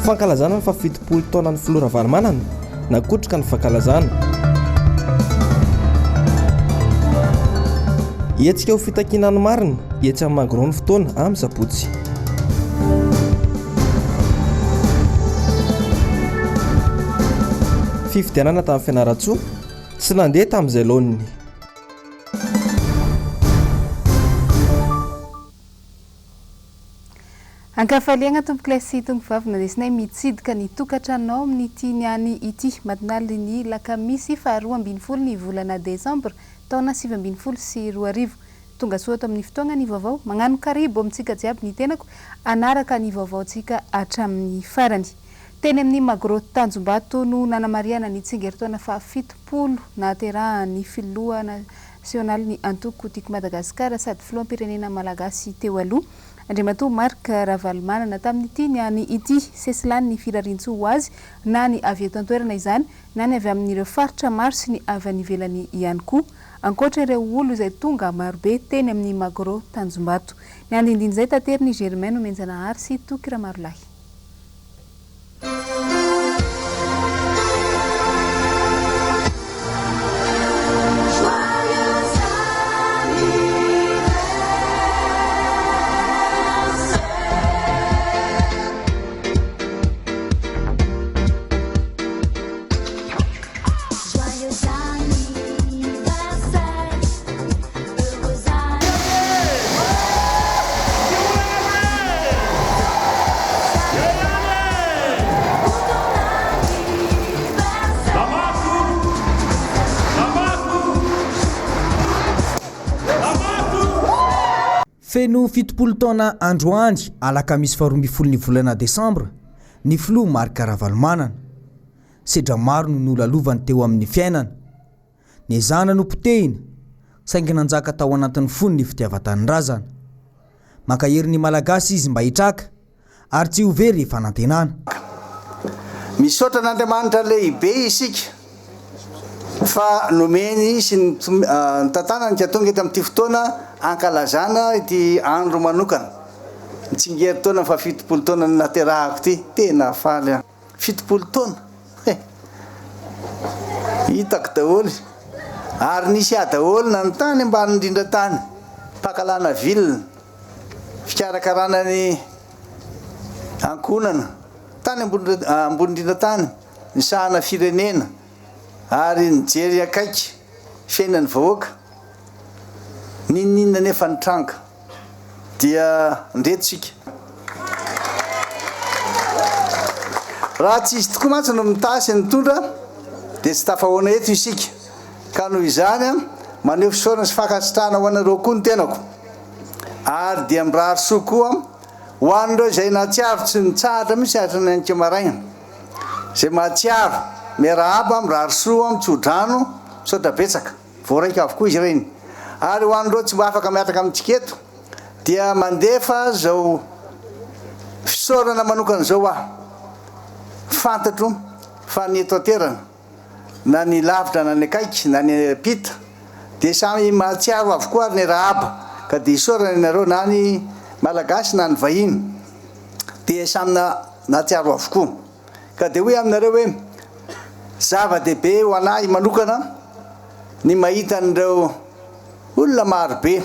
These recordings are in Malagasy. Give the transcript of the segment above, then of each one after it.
fankalazana ny fafitopolo taona ny filora varomanana nakotrika ny fankalazana. Etsika ho fitakinany marina etsy amin'ny mangrony fotoana amin'ny sabotsy. Fifidianana tamin'ny fianaratsoa sy nandeha tamin'izay laoniny. Ankafaliagna tompo-kilasy tompovavy nandesinay mitsidika ny tokantranao amin'ity niany ity matinaly ny Alakamisy fa 12 ny volana Desambra taona 2020 sy 2000. Tonga soa ato amin'ny fotoagna ny vaovao magnano karibo amintsika jiaby ny tenako anaraka ny vaovaontsika hatramin'ny farany. Teny amin'ny Magro Tanjombato no nanamariana ny tsingeritaona fa 70 naterahan'ny filoha nasionaly ny antoko tiako Madagasikara sady filoham-pirenena malagasy teo aloha. Andriamatoa Marc Ravalomanana tamin'ity niany ity sesilany ny firarintso ho azy na ny avy eto an-toerana izany na ny avy amin'ireo faritra maro sy ny avy any ivelany ihany koa. Ankoatra ireo olo izay tonga marobe teny amin'ny Magro Tanjombato. Ny andindiny izay tateriny Germain no Menjanahary sy Toky Ramarolahy. Feno 70 taona androany Alakamisy 12 ny volana Desambra ny filoha Marc Ravalomanana sedra maro no nolalovany teo amin'ny fiainana ny zana no potehina saingy nanjaka tao anatin'ny fony ny fitiavan-tanindrazana makahery ny malagasy izy mba hitraka ary tsy overy fanantenana misaotra n'Andriamanitra lehibe isika fa nomeny sy ny tantanany ka tonga eto amin'ity fotoana ankalazana ity andro manokana mitsingery taona fa 70 taona naterahako ty tena faly 70 taona hitako daholo ary nisy adaolo na ny tany ambany indrindra tany pakalana vilna fikarakarana ny ankonana tany ambony indrindra tany ny sahana firenena ary nijery akaiky fiainan'ny vahoaka ninina nefa nitranga dia ndretsika raha tsy izy tokoa mantsy no mitasy nitondra dia tsy tafahoana eto isika ka noho izany maneho fisaorana sy fankasitrahana ho anareo koa ny tenako ary dia mirary soa koa ho an'ireo izay nahatsiaro tsy nitsahatra mihitsy ahatra ny anka maraina izay mahatsiaro miarahaba mirary soa mitsodrano misaotra betsaka voaraika avokoa izy reny ary ho an'ireo tsy mba afaka miaraka amintsika eto dia mandefa zao fisaorana manokana zao fantatro fa ny eto aterana na ny lavitra na ny akaiky na ny pita dia samy mahatsiaro avokoa ary ny rahaba ka dia isaorana ianareo na ny malagasy na ny vahiny dia samy nahatsiaro avokoa ka dia hoe aminareo hoe zava-dehibe ho anahy manokana ny mahita an'ireo olona marobe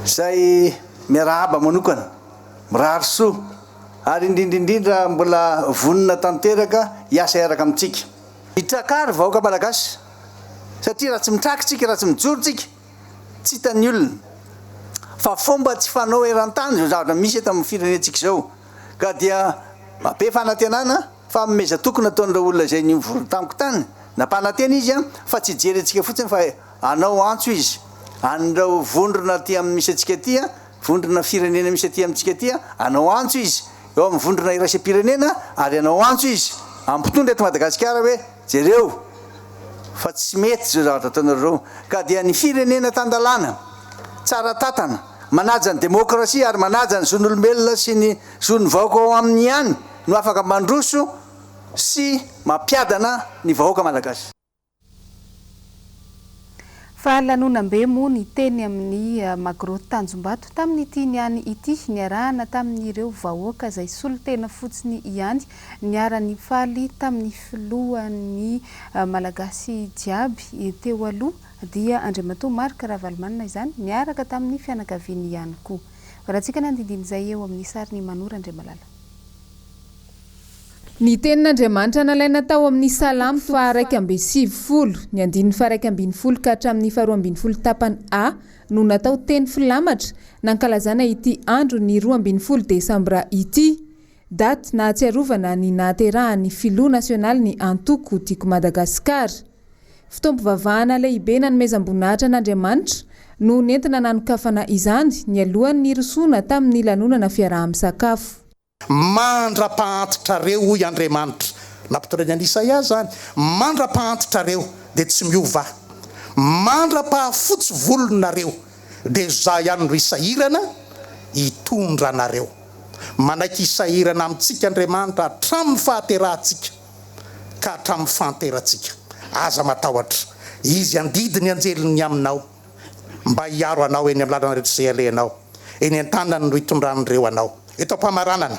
zay miarahaba manokana mirary soa ary indrindrindrindra mbola vonina tanteraka hiasa iaraka amintsika hitrakary vahoaka malagasy satria raha tsy mitrakitsika raha tsy mijorotsika tsy hitany olona fa fomba tsy fanao eran-tany zao zavatra misy eto amin'ny firenentsika zao ka dia be fanantenana fa meza tokony ataon'ireo olona zay nivory tamiko tany nampanantena izy fa tsy jery antsika fotsiny fa anao antso izy an'ireo vondrona ty amin'ny misy atsika ty vondrona firenena misy aty amintsika ty anao antso izy eo amin'ny vondrona iraisam-pirenena ary anao antso izy ampitondra eto Madagasikara hoe jereo fa tsy mety zao zavatra ataonareo ka dia ny firenena tandalana tsara tatana manaja ny demokrasia ary manaja ny zon'olombelona sy ny zon'ny vahoaka ao amin'ny ihany no afaka mandroso sy mampiadana ny vahoaka malagasy. Fa lanonambe moa ny teny amin'ny magro Tanjombato tamin'ity niany ity niarahana tamin'ireo vahoaka izay solotena fotsiny ihany niara-ny faly tamin'ny filohan'ny malagasy jiaby teo aloha dia Andriamatoa Marc Ravalomanana izany niaraka tamin'ny fianakaviany ihany koa. Rahantsika ny andindiny izay eo amin'ny sariny Manora Andriamalala. Ny tenin'Andriamanitra nalaina tao amin'ny Salamo fa 2:70, ny andininy fa 2:70 ka hatramin'ny fa 2:70 tapany A no natao teny filamatra nankalazana ity andro ny 2:70 Desambra ity. Daty nahatsiarovana ny nahaterahan'ny filoha nasionaly ny antoko tiako Madagasikara. Fitombom-bavahana lehibe nanomezam-boninahitra n'Andriamanitra no nentina nanokafana izany ny alohan'ny rosoana tamin'ny lanonana fiaraha-misakafo. Mandra-pahantitrareo hoy Andriamanitra nampitondrany an'i Isaia zany, mandra-pahantitrareo dia tsy miova, mandra-pahafotsy volonareo dia za ihany no isahirana hitondra anareo. Manaiky isahirana amintsika Andriamanitra hatramin'ny fahaterahantsika ka hatramin'ny fanteratsika. Aza matahotra izy andidiny anjeliny aminao mba hiaro anao eny amin'ny lalana rehetra izay alehanao, eny an-tanany no hitondran'ireo anao. Eto am-pamaranana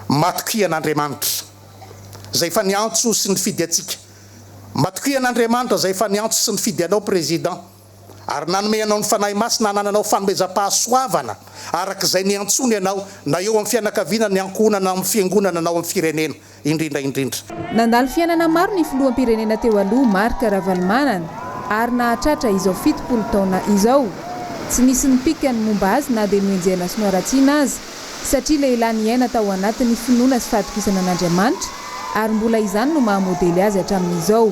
matokian'Andriamanitra zay efa niantso sy nifidy atsika, matokian'Andriamanitra zay efa niantso sy nifidy anao président, ary nanome anao ny fanahy masina, nananao fanomezam-pahasoavana arak'izay niantsony anao na eo amin'ny fianakaviana, ny ankohonana amin'ny fiangonana anao amin'ny firenena indrindra. Nandalo fiainana maro ny filoham-pirenena teo aloha Marc Ravalomanana ary nahatratra izao 70 taona izao. Tsy nisy nipikany momba azy na dia noenjehana sy noharatsiana azy satria lehilahy niaina tao anatin'ny finoana sy fahatokisana an'Andriamanitra ary mbola izany no mahamodely azy hatramin'izao.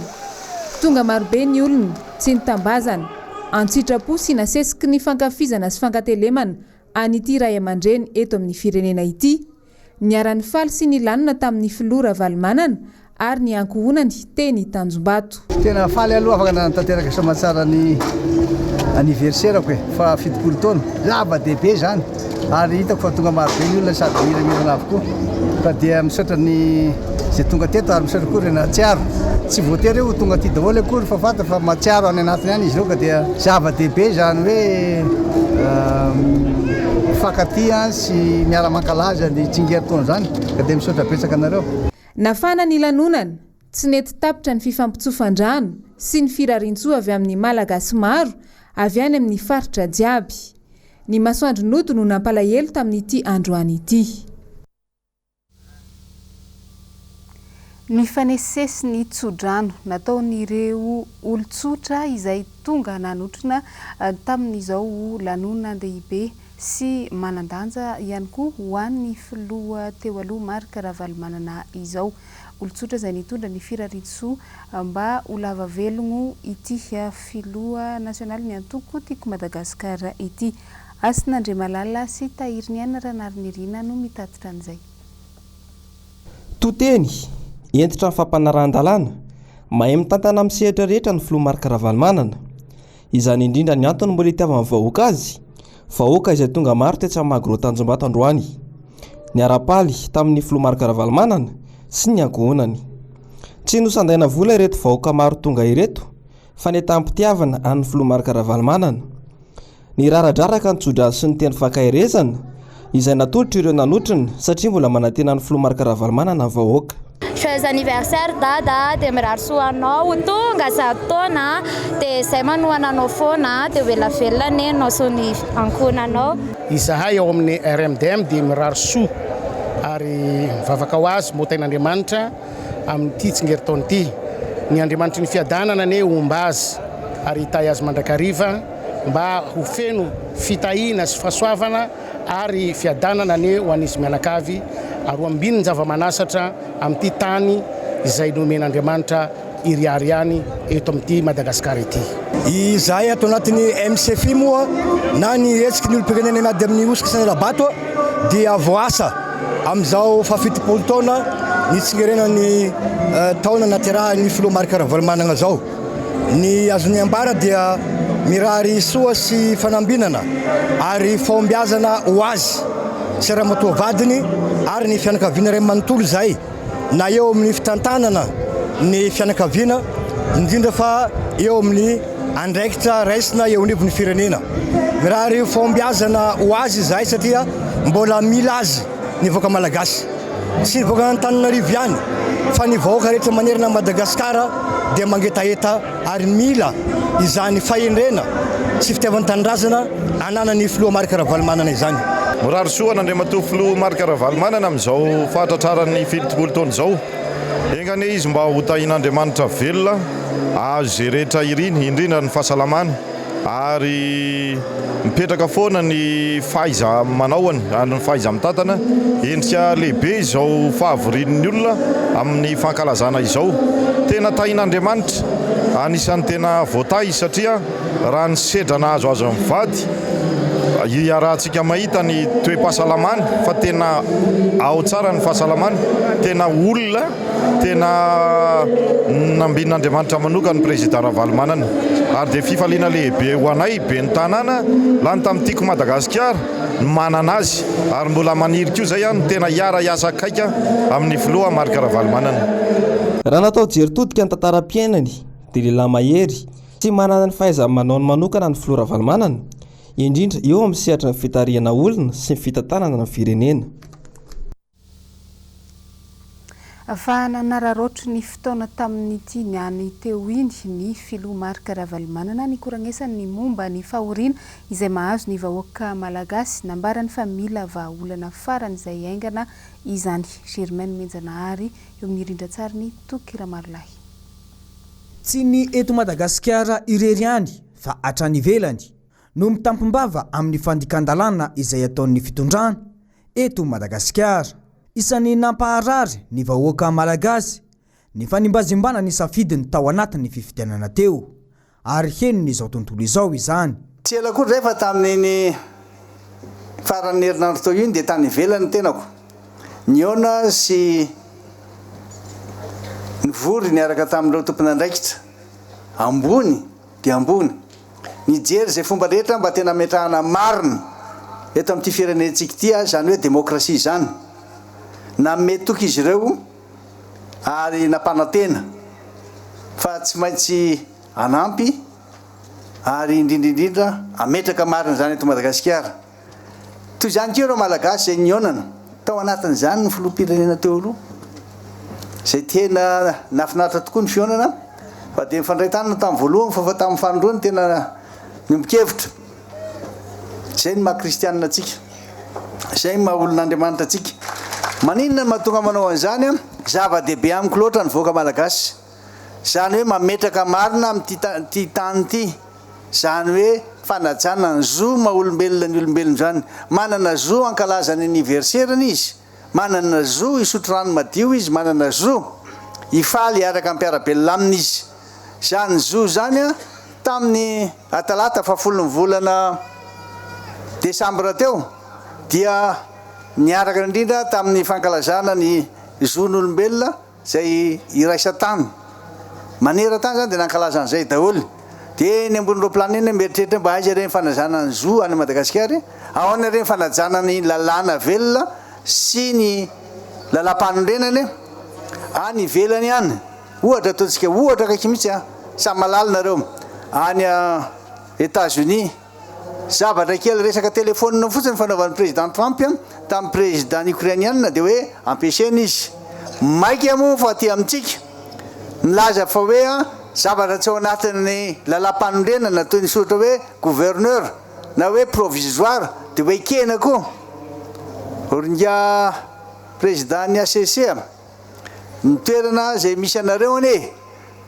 Tonga marobe ny olona tsy nitambazana antsitrapo sy nasesiky ny fankafizana sy fankatelemana an'ity ray aman-dreny eto amin'ny firenena ity. Niara-ny faly sy ny lanona tamin'ny filoha Ravalomanana ary ny ankohonany teny Tanjombato. Tena faly aloha afaka nantanteraka samatsara ny anniversaire-ko fa 70 taona zava-dehibe zany ary hitako fa tonga maro be ny olona sady miramirana avokoa ka dia misaotra ny zay tonga teto ary misaotra koa rena tsiaro tsy voatery eo tonga ty daholo akory fa fanta fa matsiaro any anatiny any izy ireo ka dia zava-dehibe zany hoe fakatia sy miara-mankalaza ny tsingery-taona zany ka dia misaotra betsaka anareo. Nafana ny lanonana tsy nety tapitra ny fifampitsofan-drano sy ny firarintsoa avy amin'ny malagasy maro avy any amin'ny faritra jiaby. Ny masoandro noto no nampalahelo tamin'ity androany ity. Ny fanesesy ny tsodrano nataon'ireo olon-tsotra izay tonga nanotrona tamin'izao lanonana lehibe sy manandanja ihany koa ho an'ny filoha teo aloha Marc Ravalomanana izao. Olon-tsotra izay nitondra ny firarintsoa mba ho lava velogno ity filoha nasionaly ny antoko tiako Madagasikara ity. Asin'Andriamalala sy tahiriny ihany Ranarynirina no mitatitra an'izay. Toteny entitra ny fampanarahan-dalàna mahay mitantana amin'ny sehatra rehetra ny filoha Marc Ravalomanana. Izany indrindra ny antony mbola itiavana vahoaka azy, vahoaka izay tonga maro tetsy amin'ny magro Tanjombato androany. Niara-paly tamin'ny filoha Marc Ravalomanana sy ny ankohonany. Tsy nosandaina vola ireto vahoaka maro tonga ireto fa netampitiavana an'ny filoha Marc Ravalomanana. Ny raradraraka ny tsodrano sy ny teny fankairezana izay natolotra ireo nanotrina satria mbola manantena ny filoha Marc Ravalomanana vahoaka. Joyeux anniversaire dada, dia mirary soa anao tonga 100 taona dia izay manohana anao foana dia velavelona ny anao so ny ankohonanao. Izahay ao amin'ny RMDM dia mirary soa ary mivavaka ho azy motain'Andriamanitra amin'ity tsingery-taona ity. Ny Andriamanitra ny fiadanana ne omba azy ary hitahy azy mandrakariva mba ho feno fitahiana sy fahasoavana ary fiadanana ne ho an'izy mianakavy ary ho ambiny ny zava-manasatra amin'ity tany izay nomen'Andriamanitra iriariany eto amin'ity Madagasikara ity. Izahay ato anatin'ny MCF moa na ny hetsiky ny olo-pirenena miady amin'ny osika sy ny rabato dia voasa amin'izao fa 70 taona ny tsingerenany taona naterahan'ny filoha Marc Ravalomanana zao. Ny azony ambara dia mirary soa sy fanambinana ary fahombiazana ho azy sy ramatoa vadiny ary ny fianakaviana iray manontolo izay na eo amin'ny fitantanana ny fianakaviana indrindra fa eo amin'ny andraikitra raisina eo anivon'ny firenena. Raha reo fombiazana ho azy izay satria mbola mila azy ny vahoaka malagasy sy ny vahoaka Antananarivo ihany fa ny vahoaka rehetra manerana Madagasikara dia mangetaeta ary mila izany fahendrena sy fitiavan-tanindrazana ananany filoha Marika Ravalomanana izany. Mirary soa n'Andriamatoa filoha Marika Ravalomanana amin'izao fahatratrarany fitopolo taona izao. Engane izy mba ho tahin'Andriamanitra velona azo zay rehetra iriny indrindra ny fahasalamana ary mipetraka foana ny fahaiza manaoany ary ny fahaiza mitantana endrika lehibe izao fahavorian'ny olona amin'ny fankalazana izao. Tena tahin'Andriamanitra anisan'ny tena voatay satria raha ny sedrana azo azo mivady iarahantsika mahita ny toe-pahasalamana fa tena ao tsara ny fahasalamana, tena olona tena nambian'Andriamanitra manoka ny président Ravalomanana ary dia fifaliana lehibe ho anay be ny tanàna lany tamin'tiako Madagasikara manana azy ary mbola maniry koa izay ihany tena hiara hiasa akaika amin'ny filoha Marika Ravalomanana. Raha natao jeritodika ny tantaram-piainany dia lehilahy mahery tsy manana ny fahaiza manao ny manokana ny filoha Ravalomanana indrindra eo amin'ny sehatra ny fitariana olona sy ny fitantanana ny firenena. Fa nanararaotry ny fotoana tamin'ity niany teo iny ny filoha Marika Ravalomanana ny korangesany momba ny fahoriana izay mahazo ny vahoaka malagasy nambarany fa mila vahaolana farany izay aingana izany. Germaine Menjanahary eo amin'ny rindran-tsary ny Tokiramarolahy. Tsy ny eto Madagasikara irery ihany fa hatrany ivelany no mitampimbava amin'ny fandikan-dalàna izay ataon'ny fitondrana eto Madagasikara. Isan'ny nampaharary ny vahoaka malagasy ny fanimbazimbana ny safidiny tao anatin'ny fifidianana teo ary henony izao tontolo izao izany. Tsy ela koa rehefa tamin'ny faran'ny herinandro tao iny dia tany ivelany tenako niona sy nivory niaraka tamin'ireo tompon'andraikitra ambony dia ambony nijery zay fomba rehetra mba tena metrahana marina eto amin'ity firenentsika ity zany hoe demokrasia zany na metoky izy ireo ary nampanantena fa tsy maintsy anampy ary indrindraindrindra ametraka marina zany eto Madagasikara. Toy izany keo ireo malagasy zay nionana tao anatin'izany ny filoham-pirenena teo aloha zay tena nafinaritra tokoa ny fionana fa dia mifandray tanana tamin'ny voalohany fa tamin'ny fahandroany tena nimbokevitra. Zay ny maha-kristianina atsika, zay maha olon'Andriamanitra atsika. Maninona ny mahatonga manao an'izany zava-dehibe amiko loatra ny vahoaka malagasy, zany hoe mametraka marina amin'ity tany ity, zany hoe fanajana ny zo maha olombelona ny olombelona zany, manana zo ankalaza ny aniverserany izy, manana zo isotro rano madio izy, manana zo ifaly araka ampiarabelona aminy izy. Zany zo zany tamin'ny atalata fahafolon'ny volana Desambra teo dia niaraka indrindra tamin'ny fankalazana ny zon'olombelona zay iraisa-tany manera-tany zany dia nankalaza an'izay daholo. Dia ny ambon'ireo planena mieritreritra mba aiza ireny fanajana ny zo any Madagasikara, ahoana ireny fanajana ny lalàna velona sy ny lalam-panondrenany any ivelany any. Ohatra ataontsika ohatra kaiky mihitsy samy malala nareo any États-Unis zavatra kely resaka telefonina fotsiny fanaovan'ny président Trump tamin'ny président ukrainiana dia hoe ampiasaina izy maika moa fa aty amintsika nilaza fa hoe zavatra tsy ao anatin'ny lalam-panondrenana toy ny soratra hoe gouverneur na hoe provisoire dia hoe kena koa oringa président ny ACC ny toerana zay misy anareo ane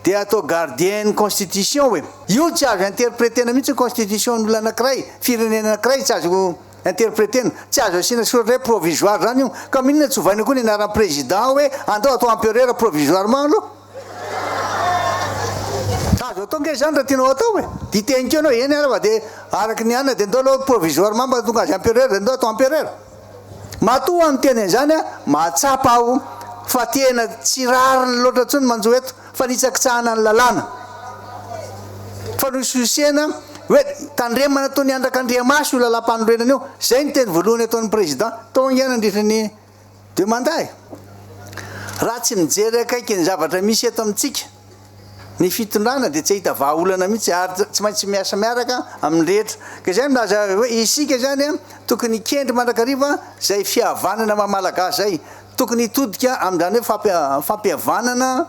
dia atao gardien constitution hoe io tsy azo interprétena mihitsy constitution n'olona anankiray firenena anankiray tsy azo interprétena, tsy azo asiana soratra hoe provisoire zany io ka minona tsy hovaina koa ny anaran'ny président hoe andao atao empereur provisoirement aloha azo atao nge zany raha tianao atao hoe ditenikeo anao eny arava dia araky ny anina dia andao aloha provisoirement mba tonga azy empereur dia andao atao empereur matoa amin'ny teny an'izany mahatsapa aho fa tena tsy rariny loatra ntsony manjo eto fa nitsakitsahana ny lalàna fa nososena hoe tandremana ataony andrak'andriamaso io lalam-panondrenana io. Zay ny teny voalohany ataon'ny président tao ingana andritrany demanda raha tsy mijery akaiky ny zavatra misy eto amintsika ny fitondrana dia tsy hita vahaolana mihitsy ary tsy maintsy miasa miaraka amin'ny rehetra ka zay milaza hoe isika zany a tokony kendry mandrakariva zay fihavanana mamalagasy zay tokony hitodika amin'izany hoe fampihavanana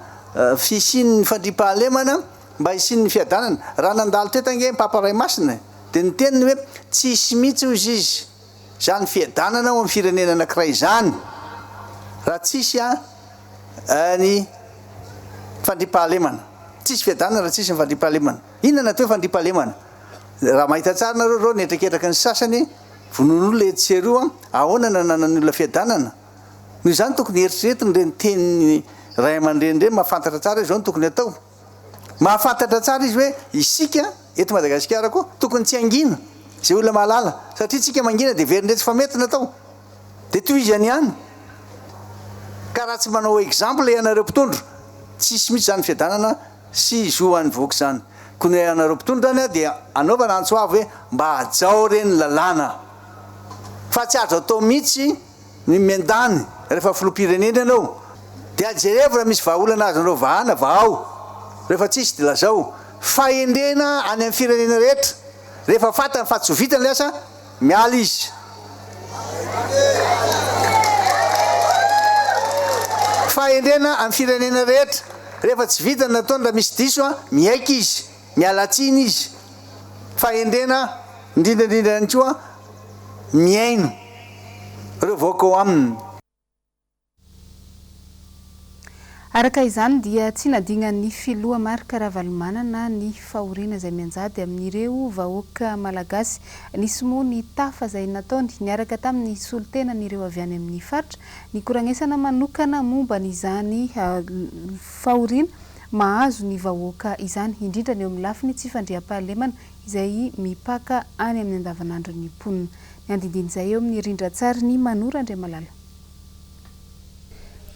fisin'ny fandripahalemana mba hisin'ny fiadanana raha nandalo tetange mpamparay masina dia ny teniny hoe tsisy mihitsy ozy izy zany fiadanana ao amin'ny firenena anankiray zany raha tsisy ny fandripahalemana tsisy fiadanana raha tsisy ny fandripahalemana inona natao hoe fandripahalemana raha mahita tsara nareo reo netraketraky ny sasany vonon'olona etseroa ahoana nanan'olona fiadanana noho izany tokony eritreretiny reny teniny ray aman-dreny reny mahafantatra tsara izao no tokony atao mahafantatra tsara izy hoe isika eto Madagasikara koa tokony tsy angina zay olona mahalala satria tsika mangina dia verindre tsy fa mety natao dia toy izy any ihany ka raha tsy manao exemple ianareo mpitondro tsisy mihitsy zany fiadanana sy zohan'ny voky zany koa ny anareo mpitondro zany a dia anaovana antsoavy hoe mba hajao reny lalàna fa tsy azo atao mihitsy ny mendany rehefa filoham-pirenena ianao dia ajereva raha misy vahaolana azonareo vahana vahao rehefa tsisy dia lazao fahendrena any amin'ny firenena rehetra rehefa fatany fa tsy ho vitany le asa miala izy fahendrena amin'ny firenena rehetra rehefa tsy vitany nataony raha misy diso miaika izy mialatsiny izy fahendrena indrindrandrindra any koa miaino reo vaoka ao aminy araka izany dia tsy nadina ny filoha marika Ravalomanana ny fahoriana izay mianjady amin'ireo vahoaka malagasy nisy moa ny tafa izay nataony niaraka tamin'ny solotena n'ireo avy any amin'ny faritra ny koranesana manokana momba n'izany fahoriana mahazo ny vahoaka izany indrindra ny eo amin'ny lafiny tsy fandriam-pahalemana izay mipaka any amin'ny andavanandro ny mponina ny andindin'izay eo amin'ny rindran-tsary ny Manora Andriamalala.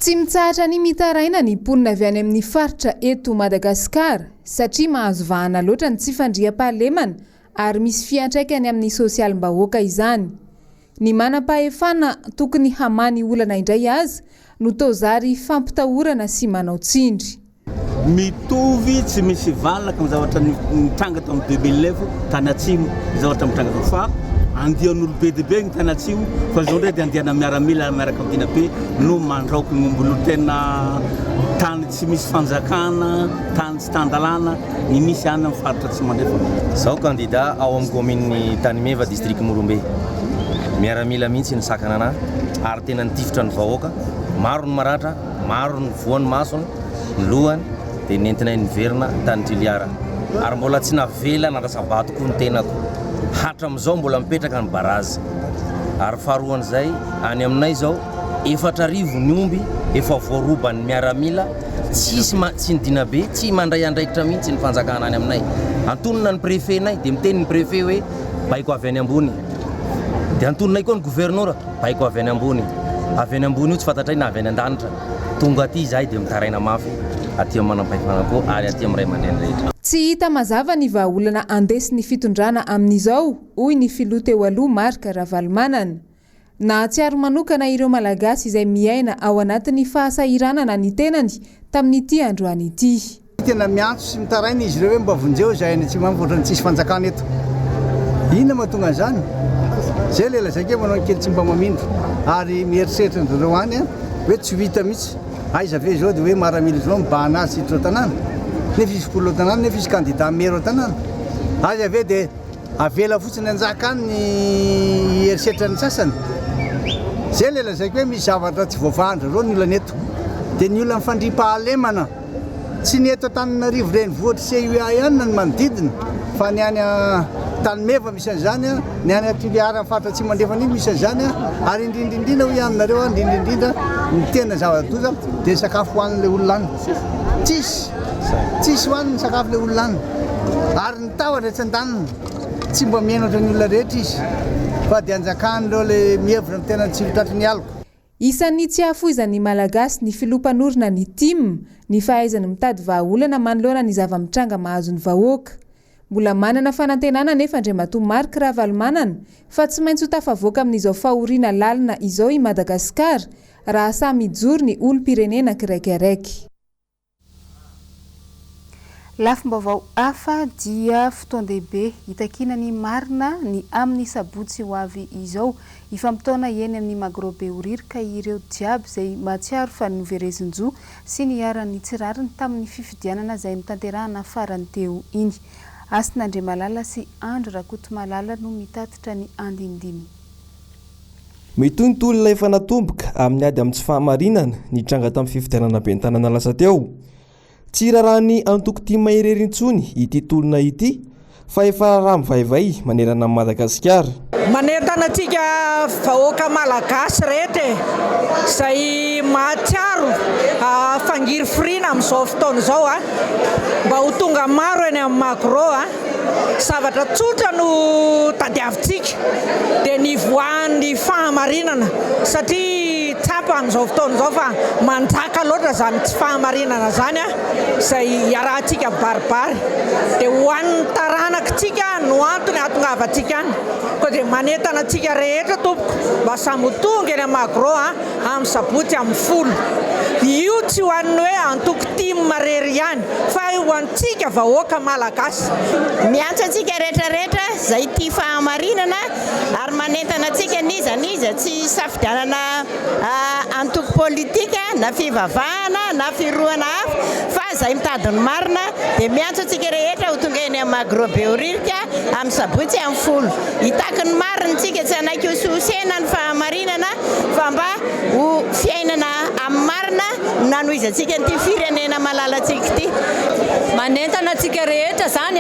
Tsy mitsahatra ny mitaraina ny mponina avy any amin'ny faritra eto Madagasikara satria mahazo vahana loatra ny tsy fandriam-pahalemana ary misy fiantraikany amin'ny sosialim-bahoaka izany. Ny manam-pahefana tokony hamany olana indray azy no tozary fampitahorana sy manao tsindry. Mitovy tsy misy valaka ny zavatra nitranga tao amin'ny 2009 tany atsimo ny zavatra mitranga tao fa andian'olo be dia be ny tany atsimo fa zao ndray dia andiana miaramila miaraka amina be no mandraoky ny ombolo tena tany tsy misy fanjakana tany tsy tandalana ny misy any amin'ny faritra tsy mandefa. Zao candidat ao amin'ny commune Tanimeva district Morombe miaramila mihitsy ny sakana anahy ary tena nitifitra ny vahoaka maro ny maratra maro ny voan'ny masony ny lohany dia nentinay ny verina tany Tiliara ary mbola tsy navela narasabato koa ny tenako hatra amin'izao mbola mipetraka ny barazy ary faharoan'izay any aminay zao 4,000 ny omby efa voarobany miaramila tsy nidina be tsy mandray andraikitra mihitsy ny fanjakana any aminay antonona ny préfet-nay dia miteny ny préfet hoe baiko avy any ambony dia antononay koa ny gouverneur baiko avy any ambony io tsy fantatray na avy any an-danitra tonga aty zahay dia mitaraina mafy aty amin'ny manam-pahefana koa ary aty amin'ny ray aman-dreny rehetra. Tsy hita mazava ny vahaolana andesy ny fitondrana amin'izao hoy ny filoha teo aloha Marika Ravalomanana. Nahatsiaro manokana ireo malagasy izay miaina ao anatin'ny fahasahiranana ny tenany tamin'ity androany ity. Tena miantso sy mitaraina izy ireo hoe mba vonjeo zahay ny tsy mampotra ny tsisy fanjakana eto. Inona mahatonga an'izany? Zay lela zakay manao kely tsy mba mamindro ary mieritreritra ny reo any hoe tsy vita mihitsy. Aiza ve zao dia hoe maramila zao mibahana azy sitrao tanàna nefa izy polo tanàna nefa izy candidat maire tanàna aiza ve dia avela fotsiny anjaka any ny eritreritra ny sasany. Zay lela zay hoe misy zavatra tsy voafahatra zao ny olana eto dia ny olona mifandripahalemana tsy ny eto Antananarivo renivohitra CUA ihany ny manodidina fa ny any Tanimeva misy an'izany ny any Toliara faritra tsy mandrefana iny misy an'izany ary indrindrindrindra ho ihanonareo indrindrindrindra ny tena zava-doza dia sakafo hoanin'ilay olona any tsisy hoaniny sakafo ilay olona any ary ny tahotra tsy andaniny tsy mba miainatra ny olona rehetra izy fa dia anjakan'ireo le mihevitra ny tena tsy fitratry ny aloko. Isan'ny tsy afoizan'ny malagasy ny filompanorina ny TIM ny fahaizany mitady vahaolana manoloana ny zava-mitranga mahazo ny vahoaka. Mbola manana fanantenana nefa Andriamatoa Marika Ravalomanana fa tsy maintsy ho tafavoaka amin'izao fahoriana lalina izao i Madagasikara raha samy mijoro ny olom-pirenena kiraikiraiky. Lafim-baovao hafa dia fotoan-dehibe hitakina ny marina ny amin'ny sabotsy ho avy izao ifampitaona eny amin'ny magrobe horirika ireo jiaby izay mahatsiaro fa noverezin-jo sy ny aran'ny tsirariny tamin'ny fifidianana izay nitanterahana farany teo iny. Asin'Andriamalala sy Andry Rakotomalala no mitatitra ny andinidiny. Mitontolona efa natomboka amin'ny ady amin'ny tsy fahamarinana nitranga tamin'ny fifidianana ben'ny tanàna lasa teo. Tsy rarahany antoko tia maherery intsony ity tolona ity fa efa raha mivaivay manerana amin'ny Madagasikara. Manentana antsika vahoaka malagasy rehetra izay mahatsiaro fangiry firina amin'izao fotoana izao mba ho tonga maro eny amin'ny magro zavatra tsotra no tadiavintsika dia ny voan'ny fahamarinana satria tsapa amin'izao fotoana izao fa manjaka loatra zany tsy fahamarinana zany izay iarahantsika baribary dia ho an'ny taranakitsika no antony atongavantsika any koa dia manentana antsika rehetra tompoko mba samy tonga eny amagro amin'ny sabotsy amin'ny folo. Io tsy ho an'ny hoe antoko tia marery ihany fa ho antsika vahoaka malagasy. Miantso antsika rehetrarehetra izay tia fahamarinana ary manentana antsika niza tsy safidianana antoko politika na fivavahana na firohana hafa fa izay mitadiny marina dia miantso antsika rehetra ho tonga eny amagro be horirika amin'ny sabotsy amin'ny folo. Hitaka ny marina antsika tsy anaiky ho sosena ny fahamarinana fa mba ho fiainana amin'ny marina nanoizantsika nyity firenena malalatsika ity. Manentana antsika rehetra zany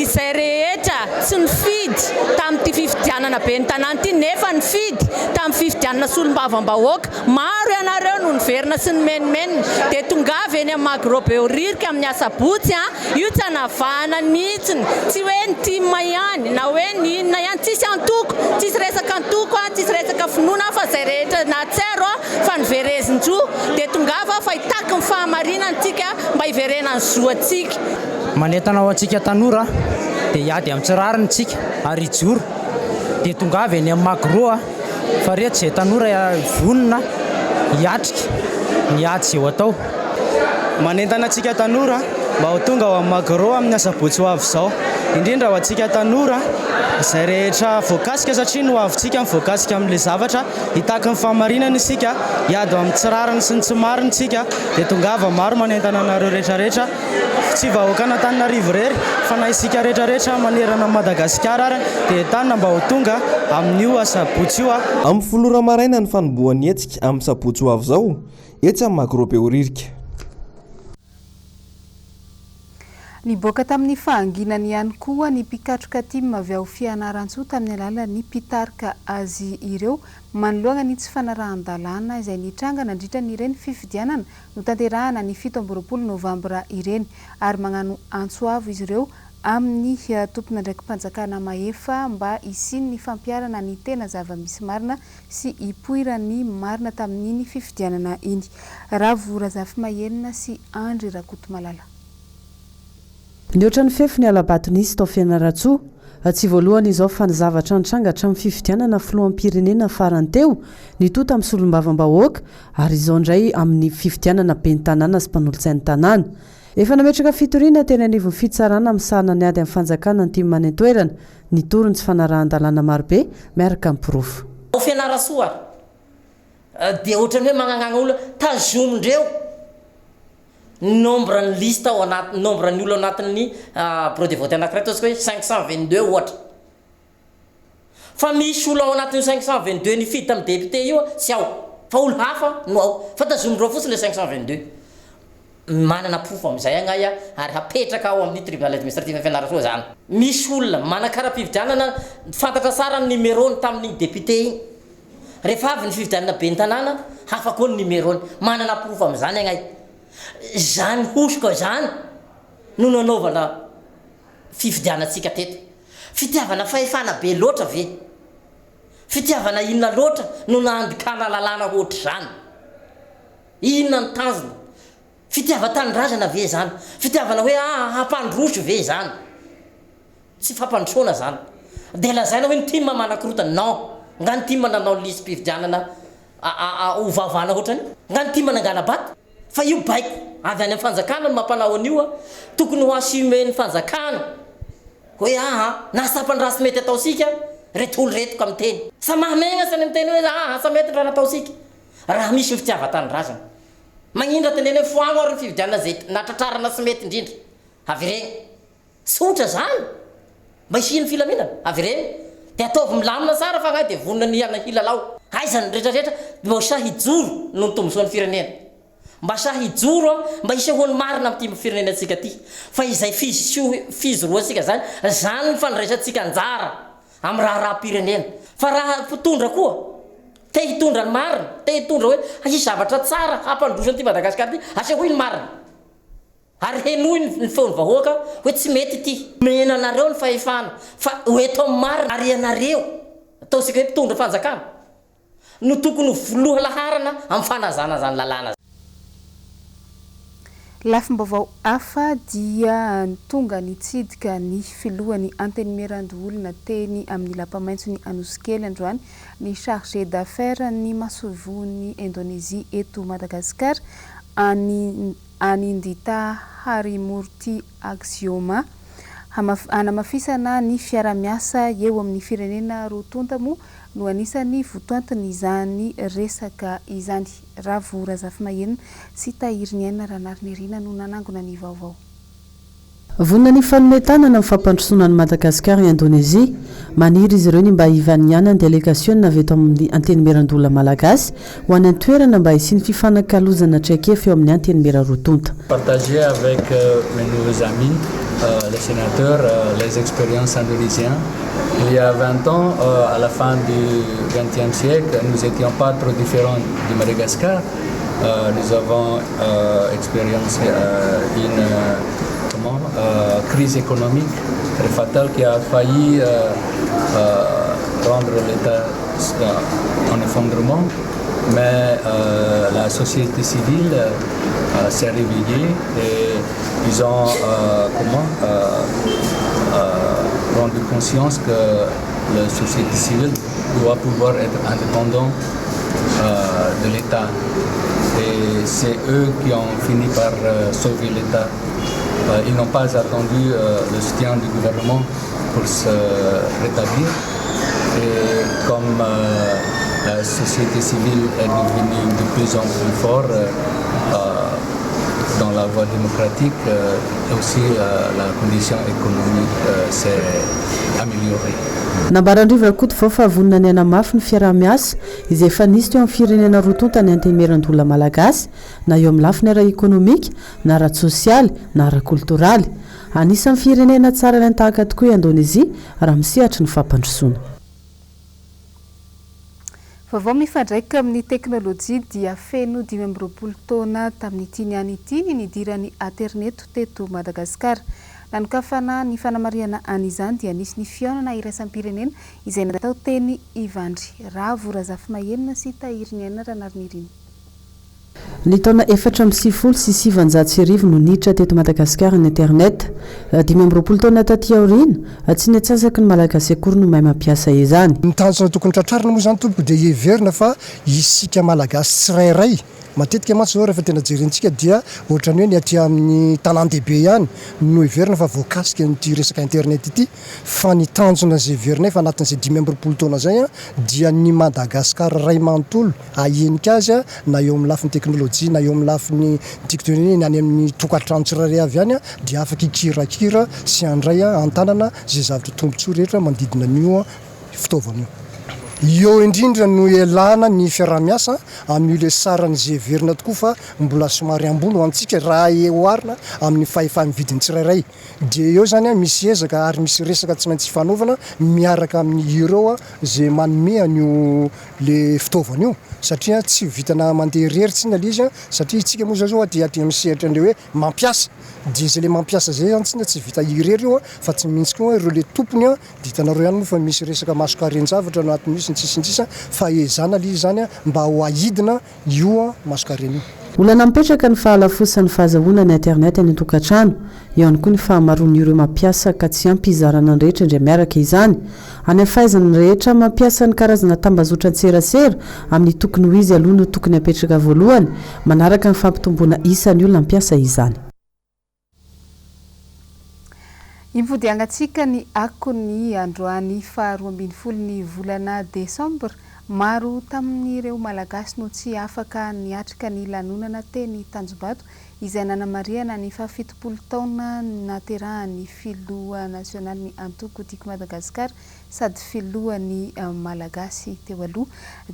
izay rehetra tsy nifidy tamin'ity fifidianana ben'ny tanàna ity nefa nifidy tamin'ny fifidianana solombavam-bahoaka maro ianareo no niverina sy nimenimenina dia tongava eny amin'ny magro be horirika amin'ny asabotsy io tsy hanavahana mihitsiny tsy hoe ny tima ihany na hoe ny inona ihany tsisy antoko tsisy resaka antoko tsisy resaka finoana fa izay rehetra natsaro fa niverezin-jo dia tongava fa hitaka ny fahamarinantsika mba hiverenany zoantsika. Manentana ao antsika tanora dia hiady amin'ny tsirariny tsika ary hijoro dia tongava eny amin'ny magro fa rehetra izay tanora vonona hiatrika niady izay ho atao. Manentana antsika tanora mba ho tonga ao amin'ny magro amin'ny asabotsy ho avy izao indrindra ho antsika tanora izay rehetra voakasika satria no avintsika voakasika amin'ilay zavatra hitaka ny fahamarinana isika hiady amin'ny tsirariny sy ny tsy marinitsika dia tongava maro manentana anareo rehetrarehetra tsy vahoaka n'Antananarivo rery fa na isika rehetrarehetra manerana Madagasikara ary dia entanina mba ho tonga amin'io asabotsy io amin'ny folora maraina ny fanombohan'ny hetsika amin'ny sabotsy ho avy izao etsy amin'ny magro be horirika. Niboaka tamin'ny fahanginany ihany koa ny mpikatroka tima avy ao fianaran-tsoa tamin'ny alalan'ny mpitarika azy ireo manoloana ny tsy fanarahan-dalàna izay nitranga nandritra n'ireny fifidianana no tanterahana ny 7 Novambra ireny ary magnano antsoavo izy ireo amin'ny tompona ndraiky mpanjakana mahefa mba isiny ny fampiarana ny tena zava-misy marina sy hipoirany marina tamin'iny fifidianana iny. Ravora Zafimahenina sy Andry Rakotomalala. Nioatra ny fefy ny alabatonysy tao fianaran-tsoa tsy voalohany izao fa ny zavatra nitrangatra amin'ny fifidianana filoham-pirenena farany teo nitota amin'ny solombavam-bahoaka ary izao indray amin'ny fifidianana ben'ny tanàna sy mpanolotsain'ny tanàna. Efa nametraka fitoriana teny anivon'ny fitsarana amin'ny sahana ny ady amin'ny fanjakana ny tima manentoerana nitorony tsy fanarahan-dalàna marobe miaraka amin'ny pirofo. Fianarantsoa dia ohatrany hoe magnanagna olona tazomindreo nombre ny liste ao anaty nombre ny olona anatin'ny bureau de vote anankiray ataontsika hoe 522 ohatra fa misy olona ao anatin'io 522 nifidy tamin'ny député io tsy ao fa olo hafa no ao fa tazomindreo fotsiny le 522 manana profo amin'izay agnay ary hapetraka ao amin'ny tribunal administratif fianarantsoa zany. Misy olona manakara-pifidianana fantatra tsara ny numéro-ny tamin'ny député igny rehefa avy ny fifidianana ben'ny tanàna hafa koa ny numéro-ny manana profo amin'izany agnay. Zany hosiko zany no nanaovana fifidianatsika teto fitiavana fahefana be loatra ve fitiavana inona loatra no naandikana lalàna ohatra zany inona ny tanjona fitiava-tanindrazana ve zany fitiavana hoe hampandroso ve zany tsy fampandrosona zany dia lazaina hoe ny tima manakorotana non nga ny tima nanao lisy mpifidianana ho vavana ohatrany nga ny tima nangana bato fa io baiko avy any amin'ny fanjakana no mampanao an'io tokony ho assumen'ny fanjakana hoe nasapany raha sy mety ataosika reto olo retoko amin'ny teny sa mahamegna sany amin'ny teny hoe sa mety raha nataosika raha misy fitiavatany-drazana magnindra teneny hoe foagno ary ny fividianana zay natratrarana sy mety indrindra avy regny sotra zany mba isiany filaminana avy regny de ataovy milamina tsara fa ngahy de vonona ny ana hilalao aizany rehetrarehetra mba sa hijoro no nitombosoan'ny firenena mba sa hijoro mba isahoany marina amin'ity firenenantsika ty fa izay fizoroantsika zany zany ny fandraisantsika anjara amin'ny raha-pirenena fa raha mpitondra koa te hitondra ny marina te hitondra hoe hisy zavatra tsara hampandrosany ty Madagasikara ty asehoy ny marina ary henoy ny feony vahoaka hoe tsy mety ity menanareo ny fahefana fa hoeto amin'ny marina ary ianareo ataosika hoe mpitondra fanjakana no tokony voaloha laharana amin'ny fanazana zany lalàna. Lafim-baovao hafa dia tonga nitsidika ny filohan'ny antenimiran-olona teny amin'ny lapamaintso ny Anosikely androany ny chargé d'affaires ny masovony Indonésie eto Madagasikara anindita Harimurti Axioma hanamafisana ny fiara-miasa eo amin'ny firenena rotontamo no anisany votoantony izany resaka izany Ravora Zafimahenina sy Tahiriny Aina Ranariny no nanangona ny vaovao. Vonona ny fanometana amin'ny fampandrosoana ny Madagasikara i Indonésia maniry izy ireo ny mba hivaniana ny délégation naveto amin'ny antenimiran-dolona malagasy ho any an-toerana mba hisy ny fifanakalozana traikefa eo amin'ny antenimira-rotonta. Partager avec mes nouveaux amis, les sénateurs, les expériences indonésiennes. Il y a 20 ans, à la fin du XXe siècle, nous n'étions pas trop différents du Madagascar. Nous avons expérimenté une crise économique très fatale qui a failli rendre l'État en effondrement. Mais la société civile s'est réveillée et ils ont rendu conscience que la société civile doit pouvoir être indépendante de l'État. Et c'est eux qui ont fini par sauver l'État. Ils n'ont pas attendu le soutien du gouvernement pour se rétablir. Et comme la société civile est devenue de plus en plus forte dans la voie démocratique, aussi la condition économique s'est améliorée. Nambarandriva koa vao fa vonona ny anamafy ny fiara-miasa izay efa nisy teo amin'ny firenena rotonta ny antenimiran-dolona malagasy na eo amin'ny lafiny ara-ekonomika na ara-tsosialy na ara-kultoraly anisan'ny firenena tsara ny tahaka tokoa i Indonésia raha misehatra ny fampandrosoana. Vaovao mifandraika amin'ny teknôlôjia dia feno 20 taona tamin'ity niany ity ny nidiran'ny internet teto Madagasikara. Nanokafana ny fanamariana an'izany dia nisy ny fiaonana iraisam-pirenena izay natao teny Ivandry Ravora Zafimahenina sy Tahiriny Aina Ranariny. Ny taona 480 no niditra teto Madagasikara ny internet 20 taona taty aoriana tsy netsasaky ny malagasy akory no mahay mampiasa izany. Ny tanjona tokony tratrarina moa zany tompoko dia heverina fa isika malagasy tsirairay matetika mantsy zao rehefa tena jerentsika dia ohatrany hoe ny aty amin'ny tanan-dehibe ihany no heverina fa voakasika nyty resaka internet ity fa ny tanjona zay heverina fa anatin'izay 20 taona zay dia ny Madagasikara ray manontolo ahenika azy na eo amin'ny lafiny teknôlôjia na eo amin'ny lafiny tiktoneny any amin'ny tokantrano tsirairay avy any dia afaka ikirakira sy andray an-tanana zay zavatra tombontsoa rehetra manodidina an'io fitaovana io. Eo indrindra no elana ny fiara-miasa amin'ile sarany zay heverina tokoa fa mbola somary ambony ho antsika raha oharina amin'ny fahefany vidiny tsirairay. Dia eo zany misy ezaka ary misy resaka tsy maintsy fanaovana miaraka amin'ny euro zay manome an'io le fitaovana io satria tsy vitana mandeha reritsy iny izy satria itsika moa zao aty misehatra an'le hoe mampiasa dia zay le mampiasa zay antsika tsy vita irery io fa tsy mintsy koa ireo le tompony dia hitanareo ihany moa fa misy resaka masokarenjavatra anatin'io sy ny tsisy fa ezana le zany mba ho ahidina io masokareny io. olana mipetraka ny fahalafosan'ny fahazahoana ny internet ny tokantrano eo ihany koa ny fahamaroany ireo mampiasa ka tsy ampy izarana ny rehetra indray miaraka izany any afaizany rehetra mampiasa ny karazana tambazotra an-tserasera amin'ny tokony ho izy aloha no tokony apetraka voalohany manaraka ny fampitomboana isan'ny olona mampiasa izany. Ivodiangatsika ny akony androany faharoa ambin'ny folo ny volana Desambra maro tamin'ireo malagasy no tsy afaka niatrika ny lanonana teny Tanjombato izay nanamariana ny fahafitopolo taona naterahan'ny filoha nasionaly ny antoko tiako Madagasikara sady filohan'ny malagasy teo aloha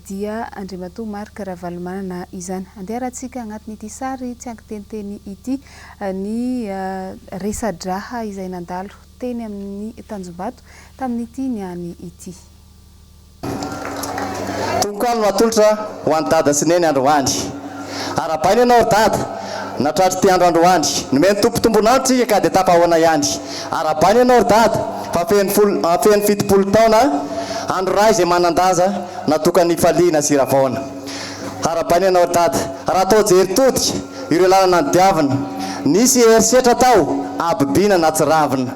dia Andriamatoa Marc Ravalomanana izany. Andeharatsika agnatin'ity sary tsy ankiteniteny ity ny resadraha izay nandalo teny amin'ny Tanjombato tamin'ity niany ity. Tonkalo matolotra ho an'ny dada sy neny androany arapainy ianao dada natratry ty andro androany nomeny tompotombonao tsika ka dia tapahoana ihany arapainy ianao dada fa feny fitopolo taona andro ray izay manandaza natokany faliana sy ravaona arapainy ianao dada raha atao jery todika ireo lalana ny diavina nisy herisetra tao abibina na tsy ravina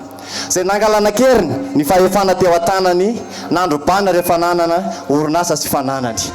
zay nangalana keriny ny fahefana teo an-tanany nandro-bana rehefa nanana orinasa sy fananany.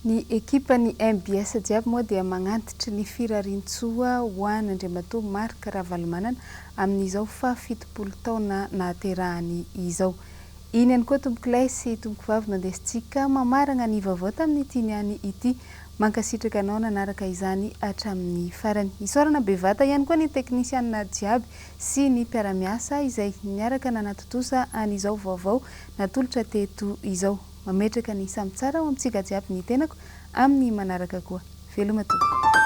Ny ekipa ny MBS jiaby moa dia magnantitry ny firarintsoa ho an'Andriamatoa Marc Ravalomanana amin'izao fahafitopolo taona nahaterahany izao. Iny ihany koa tombokilay sy tombokivavy nandesitsika mamarana ny vaovao tamin'ity niany ity mankasitraka anao nanaraka izany hatramin'ny farany. Isorana bevata ihany koa ny teknisianina jiaby sy ny mpiara-miasa izay niaraka nanatotosa an'izao vaovao natolotra teto izao. Mametraka ny samy tsara ao amintsika jiaby ny tenako amin'ny manaraka koa. Veloma toa.